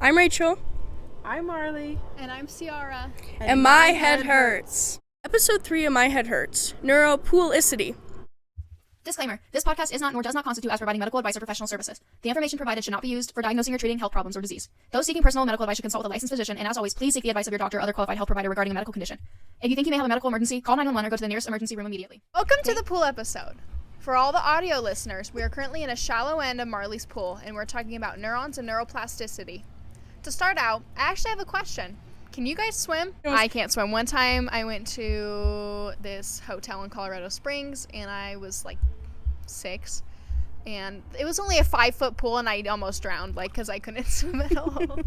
I'm Rachael. I'm Marleigh. And I'm Ciara. And my head hurts. Episode 3 of My Head Hurts, NeuroPOOLicity. Disclaimer, this podcast is not nor does not constitute as providing medical advice or professional services. The information provided should not be used for diagnosing or treating health problems or disease. Those seeking personal medical advice should consult with a licensed physician, and as always, please seek the advice of your doctor or other qualified health provider regarding a medical condition. If you think you may have a medical emergency, call 911 or go to the nearest emergency room immediately. Welcome to the pool episode. For all the audio listeners, we are currently in a shallow end of Marleigh's pool, and we're talking about neurons and neuroplasticity. To start out, I actually have a question. Can you guys swim? I can't swim. One time I went to this hotel in Colorado Springs, and I was like 6, and it was only a 5-foot pool, and I almost drowned, because I couldn't swim at all.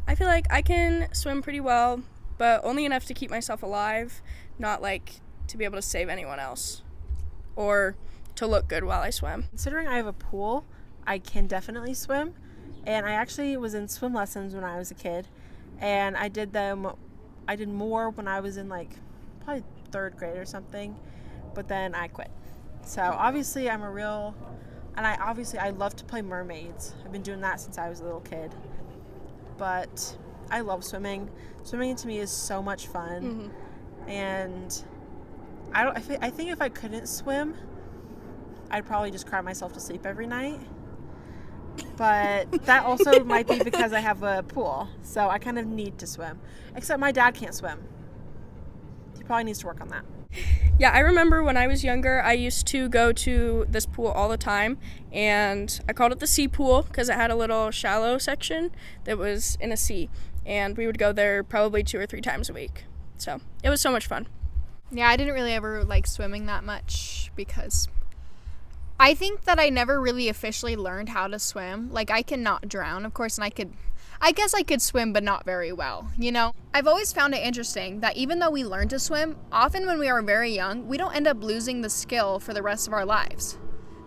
I feel like I can swim pretty well, but only enough to keep myself alive, not to be able to save anyone else or to look good while I swim. Considering I have a pool, I can definitely swim, and I actually was in swim lessons when I was a kid, and I did more when I was in probably 3rd grade or something, but then I quit. So obviously I love to play mermaids. I've been doing that since I was a little kid. But I love swimming. Swimming to me is so much fun. Mm-hmm. And I think if I couldn't swim, I'd probably just cry myself to sleep every night. But that also might be because I have a pool. So I kind of need to swim. Except my dad can't swim. He probably needs to work on that. Yeah, I remember when I was younger, I used to go to this pool all the time, and I called it the sea pool because it had a little shallow section that was in a sea, and we would go there probably 2 or 3 times a week. So it was so much fun. Yeah, I didn't really ever like swimming that much because I think that I never really officially learned how to swim. I cannot drown, of course, and I guess I could swim, but not very well, I've always found it interesting that even though we learn to swim, often when we are very young, we don't end up losing the skill for the rest of our lives.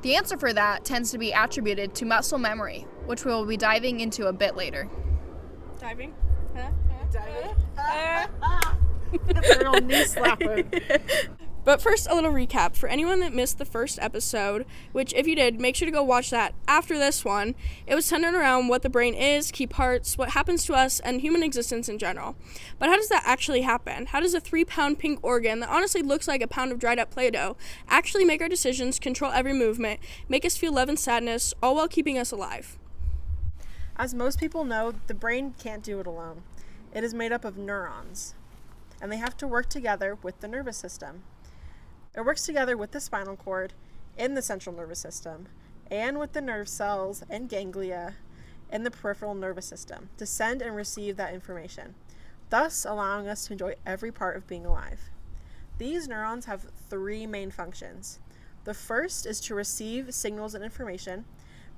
The answer for that tends to be attributed to muscle memory, which we will be diving into a bit later. Diving? Diving? That's a real knee slapper. But first, a little recap. For anyone that missed the first episode, which if you did, make sure to go watch that after this one, it was centered around what the brain is, key parts, what happens to us, and human existence in general. But how does that actually happen? How does a 3-pound pink organ that honestly looks like a pound of dried up Play-Doh actually make our decisions, control every movement, make us feel love and sadness, all while keeping us alive? As most people know, the brain can't do it alone. It is made up of neurons, and they have to work together with the nervous system. It works together with the spinal cord in the central nervous system and with the nerve cells and ganglia in the peripheral nervous system to send and receive that information, thus allowing us to enjoy every part of being alive. These neurons have 3 main functions. The first is to receive signals and information.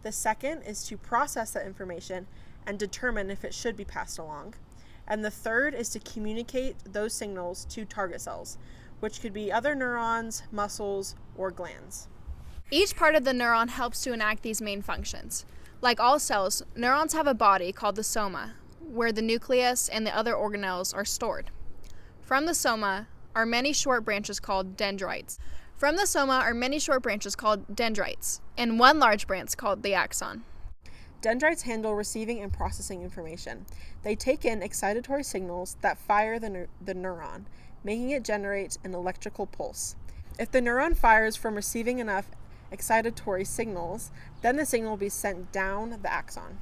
The second is to process that information and determine if it should be passed along. And the third is to communicate those signals to target cells, which could be other neurons, muscles, or glands. Each part of the neuron helps to enact these main functions. Like all cells, neurons have a body called the soma, where the nucleus and the other organelles are stored. From the soma are many short branches called dendrites. And one large branch called the axon. Dendrites handle receiving and processing information. They take in excitatory signals that fire the neuron, making it generate an electrical pulse. If the neuron fires from receiving enough excitatory signals, then the signal will be sent down the axon.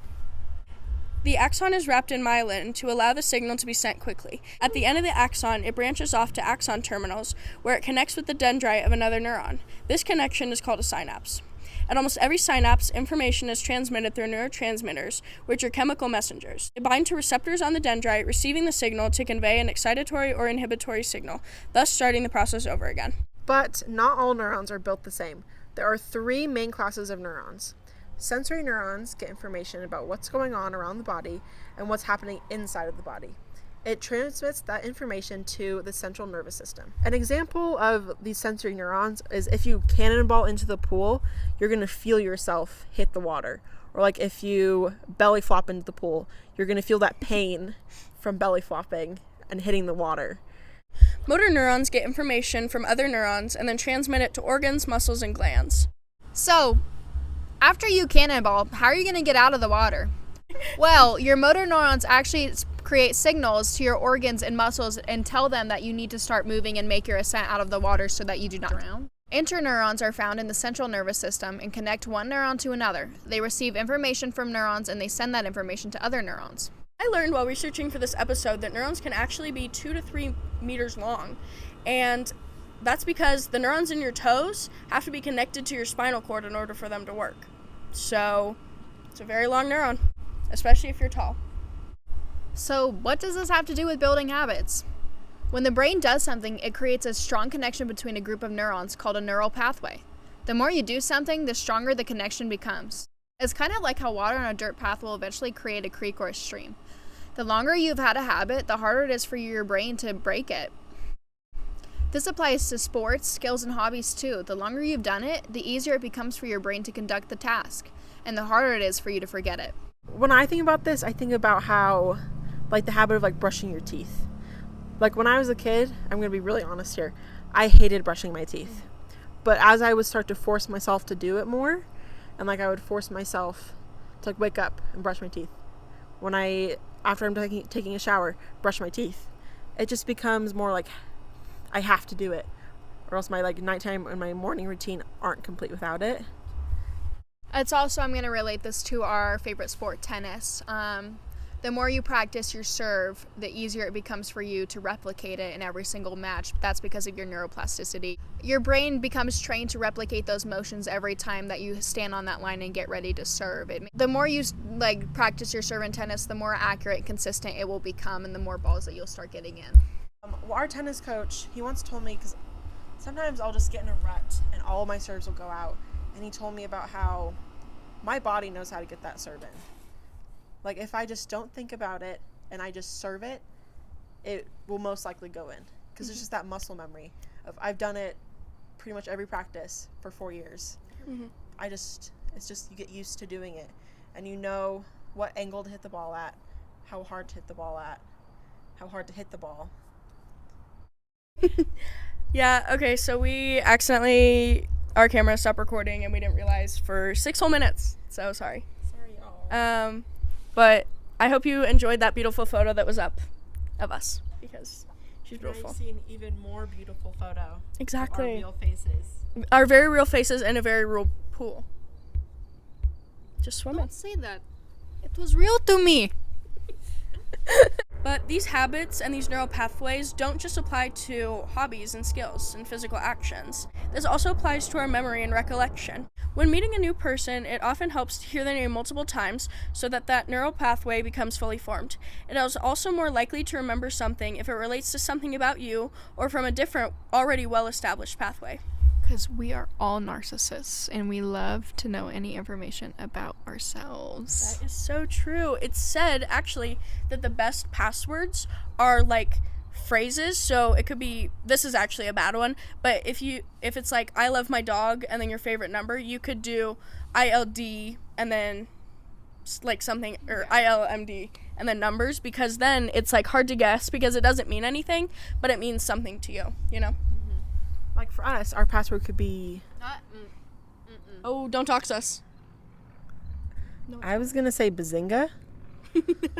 The axon is wrapped in myelin to allow the signal to be sent quickly. At the end of the axon, it branches off to axon terminals, where it connects with the dendrite of another neuron. This connection is called a synapse. At almost every synapse, information is transmitted through neurotransmitters, which are chemical messengers. They bind to receptors on the dendrite, receiving the signal to convey an excitatory or inhibitory signal, thus starting the process over again. But not all neurons are built the same. There are 3 main classes of neurons. Sensory neurons get information about what's going on around the body and what's happening inside of the body. It transmits that information to the central nervous system. An example of these sensory neurons is if you cannonball into the pool, you're going to feel yourself hit the water. Or if you belly flop into the pool, you're going to feel that pain from belly flopping and hitting the water. Motor neurons get information from other neurons and then transmit it to organs, muscles, and glands. So, after you cannonball, how are you going to get out of the water? Well, your motor neurons actually create signals to your organs and muscles and tell them that you need to start moving and make your ascent out of the water so that you do not drown. Interneurons are found in the central nervous system and connect one neuron to another. They receive information from neurons and they send that information to other neurons. I learned while researching for this episode that neurons can actually be 2 to 3 meters long, and that's because the neurons in your toes have to be connected to your spinal cord in order for them to work. So it's a very long neuron, especially if you're tall. So, what does this have to do with building habits? When the brain does something, it creates a strong connection between a group of neurons called a neural pathway. The more you do something, the stronger the connection becomes. It's kind of like how water on a dirt path will eventually create a creek or a stream. The longer you've had a habit, the harder it is for your brain to break it. This applies to sports, skills, and hobbies too. The longer you've done it, the easier it becomes for your brain to conduct the task, and the harder it is for you to forget it. When I think about this, I think about how, like, the habit of, like, brushing your teeth. Like, when I was a kid, I'm going to be really honest here, I hated brushing my teeth. But as I would start to force myself to do it more, and, like, I would force myself to, like, wake up and brush my teeth. After I'm taking a shower, brush my teeth. It just becomes more like I have to do it, or else my, like, nighttime and my morning routine aren't complete without it. It's also, I'm going to relate this to our favorite sport, tennis. The more you practice your serve, the easier it becomes for you to replicate it in every single match. That's because of your neuroplasticity. Your brain becomes trained to replicate those motions every time that you stand on that line and get ready to serve. The more you practice your serve in tennis, the more accurate and consistent it will become, and the more balls that you'll start getting in. Well, our tennis coach, he once told me, because sometimes I'll just get in a rut and all of my serves will go out, and he told me about how my body knows how to get that serve in. Like, if I just don't think about it and I just serve it, it will most likely go in. Because it's just that muscle memory of I've done it pretty much every practice for 4 years. Mm-hmm. It's just you get used to doing it. And you know what angle to hit the ball at, how hard to hit the ball at, how hard to hit the ball. Yeah, okay, so we our camera stopped recording and we didn't realize for 6 whole minutes. So sorry. Sorry, y'all. But I hope you enjoyed that beautiful photo that was up of us, because she's beautiful. Now you see an even more beautiful photo. Exactly. Of our real faces. Our very real faces in a very real pool. Just swimming. Don't say that. It was real to me. But these habits and these neural pathways don't just apply to hobbies and skills and physical actions. This also applies to our memory and recollection. When meeting a new person, it often helps to hear their name multiple times so that neural pathway becomes fully formed. It is also more likely to remember something if it relates to something about you or from a different, already well-established pathway. Because we are all narcissists and we love to know any information about ourselves. That is so true. It's said, actually, that the best passwords are like phrases. So it could be, this is actually a bad one, but if it's like, I love my dog, and then your favorite number, you could do ILD and then like something, or ILMD and then numbers, because then it's like hard to guess because it doesn't mean anything, but it means something to you, you know? Like for us, our password could be... Oh, don't dox us. No. I was going to say Bazinga.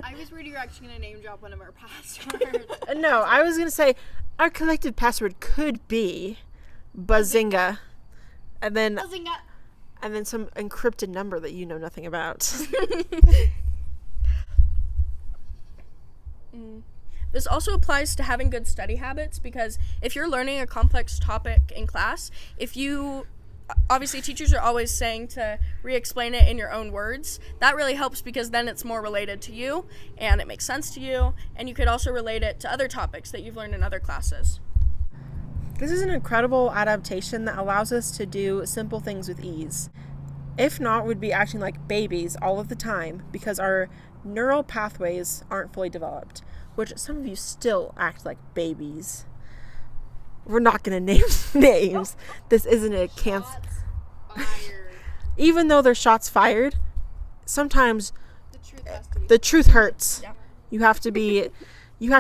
I was worried you were actually going to name drop one of our passwords. No, I was going to say our collective password could be Bazinga. And then some encrypted number that you know nothing about. This also applies to having good study habits, because if you're learning a complex topic in class, obviously teachers are always saying to re-explain it in your own words. That really helps because then it's more related to you and it makes sense to you, and you could also relate it to other topics that you've learned in other classes. This is an incredible adaptation that allows us to do simple things with ease. If not, we'd be acting like babies all of the time because our neural pathways aren't fully developed, which some of you still act like babies. We're not going to name names. This isn't a cancel. Even though there's shots fired, sometimes the truth hurts. Yeah. You have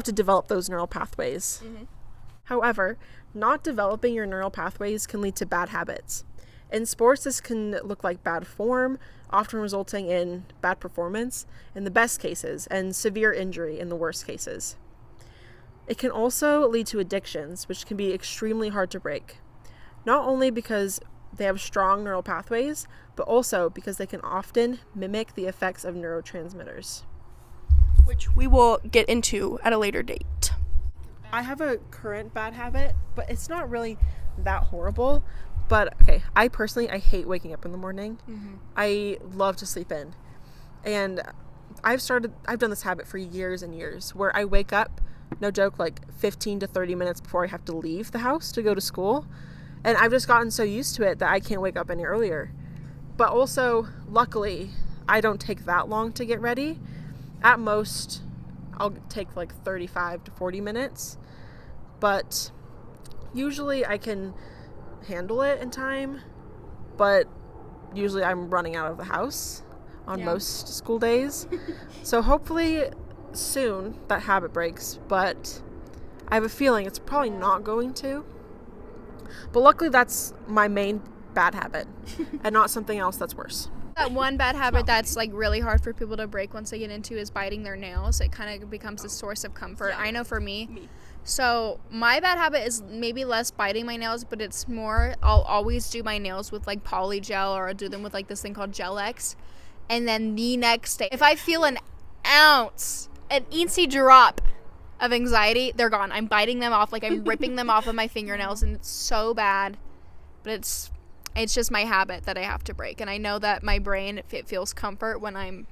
to develop those neural pathways. Mm-hmm. However, not developing your neural pathways can lead to bad habits. In sports, this can look like bad form, often resulting in bad performance in the best cases and severe injury in the worst cases. It can also lead to addictions, which can be extremely hard to break, not only because they have strong neural pathways, but also because they can often mimic the effects of neurotransmitters, which we will get into at a later date. I have a current bad habit, but it's not really that horrible. But okay, I hate waking up in the morning. I love to sleep in. And I've done this habit for years and years where I wake up, no joke, like 15 to 30 minutes before I have to leave the house to go to school. And I've just gotten so used to it that I can't wake up any earlier. But also, luckily, I don't take that long to get ready. At most, I'll take like 35 to 40 minutes. But usually I can handle it in time, but usually I'm running out of the house on most school days. So hopefully soon that habit breaks, but I have a feeling it's probably not going to. But luckily that's my main bad habit and not something else that's worse. That one bad habit that's like really hard for people to break once they get into is biting their nails. It kind of becomes a source of comfort. I know for me. So my bad habit is maybe less biting my nails, but it's more I'll always do my nails with like poly gel, or I'll do them with like this thing called Gel X. And then the next day, if I feel an ounce, an eensy drop of anxiety, they're gone. I'm biting them off, like I'm ripping them off of my fingernails, and it's so bad. But it's just my habit that I have to break. And I know that my brain, it feels comfort when I'm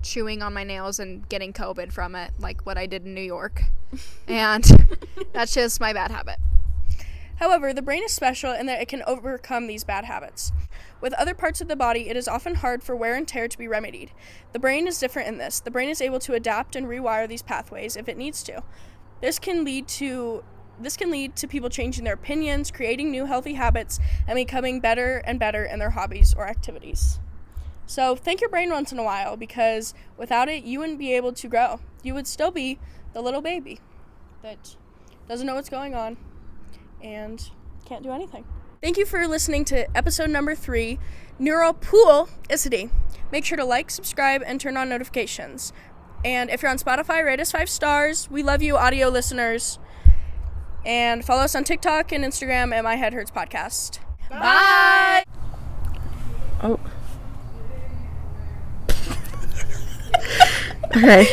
chewing on my nails and getting COVID from it, like what I did in New York. And that's just my bad habit. However, the brain is special in that it can overcome these bad habits. With other parts of the body, it is often hard for wear and tear to be remedied. The brain is different in this. The brain is able to adapt and rewire these pathways if it needs to. This can lead to people changing their opinions, creating new healthy habits, and becoming better and better in their hobbies or activities. So thank your brain once in a while, because without it, you wouldn't be able to grow. You would still be the little baby that doesn't know what's going on and can't do anything. Thank you for listening to episode number 3, NeuroPOOLicity. Make sure to like, subscribe, and turn on notifications. And if you're on Spotify, rate us 5 stars. We love you, audio listeners. And follow us on TikTok and Instagram at My Head Hurts Podcast. Bye! Oh. Okay.